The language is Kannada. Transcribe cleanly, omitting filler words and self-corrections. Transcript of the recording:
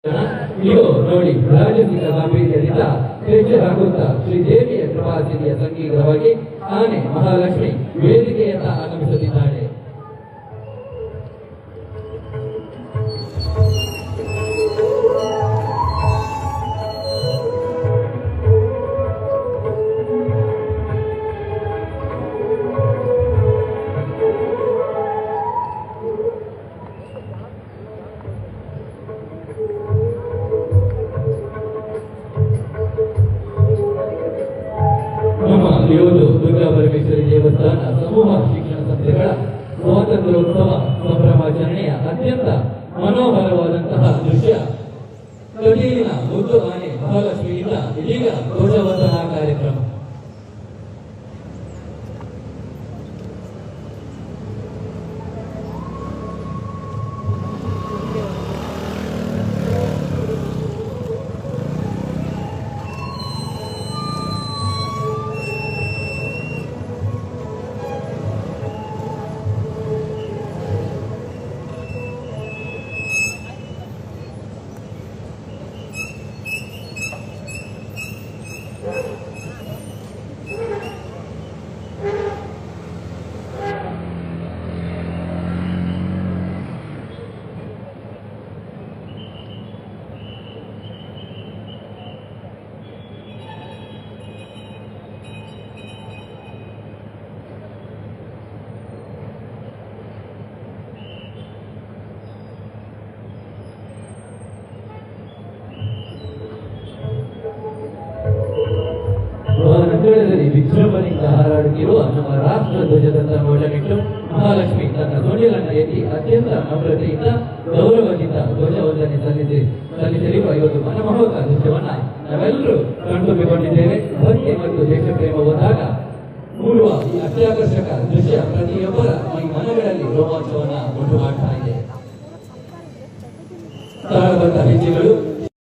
ಇದು ನೋಡಿ ರಾಜಕೀಯ ಗಾಂಭೀರ್ಯದಿಂದ ಹೆಜ್ಜೆಹಾಕುತ್ತಾ ಶ್ರೀದೇವಿಯ ಕೃಪಾಸಿರಿಯ ಸಂಗೀತವಾಗಿ ಆನೆ ಮಹಾಲಕ್ಷ್ಮಿ ವೇದಿಕೆಯತ್ತ ಆಗಮಿಸುತ್ತಿದ್ದಾಳೆ. ಇವತ್ತು ದುರ್ಗಾ ಪರಮೇಶ್ವರಿ ದೇವಸ್ಥಾನ ಸಮೂಹ ಶಿಕ್ಷಣ ಸಂಸ್ಥೆಗಳ ಸ್ವಾತಂತ್ರ್ಯೋತ್ಸವ ಸಂಭ್ರಮಾಚರಣೆಯ ಅತ್ಯಂತ ಮನೋಹರವಾದಂತಹ ದೃಶ್ಯ. ಕಟೀಲಿನ ಮುದ್ದು ಆನೆ ಮಹಾಲಕ್ಷ್ಮಿಯಿಂದ ಇದೀಗ ಧ್ವಜವಂದನಾ ಕಾರ್ಯಕ್ರಮ. ವಿಜೃಂಭಣೆಯಿಂದ ಹಾರಾಡುತ್ತಿರುವ ನಮ್ಮ ರಾಷ್ಟ್ರ ಧ್ವಜದಂತ ಒಳಗಿಟ್ಟು ಮಹಾಲಕ್ಷ್ಮಿ ತನ್ನ ಧ್ವನಿಗಳನ್ನು ಎತ್ತಿ ಅತ್ಯಂತ ನಮ್ರತೆಯಿಂದ ಗೌರವದಿಂದ ಧ್ವಜವಂದನೆ ಸಲ್ಲಿಸಲಿರುವ ಇವತ್ತು ಮನಮೋಹಕ ದೃಶ್ಯವನ್ನ ನಾವೆಲ್ಲರೂ ಕಣ್ತುಂಬಿಕೊಂಡಿದ್ದೇವೆ. ಭಕ್ತಿ ಮತ್ತು ದೇಶಪ್ರೇಮ ಹೋದಾಗ ಮೂಡುವ ಈ ಅತ್ಯಾಕರ್ಷಕ ದೃಶ್ಯ ಪ್ರತಿಯೊಬ್ಬರ ಈ ಮನಗಳಲ್ಲಿ ರೋಮಾಂಚವನ್ನ ಉಂಟು ಮಾಡ್ತಾ ಇದೆ. ತಾಳಬದ್ಧ ಹೆಜ್ಜೆಗಳು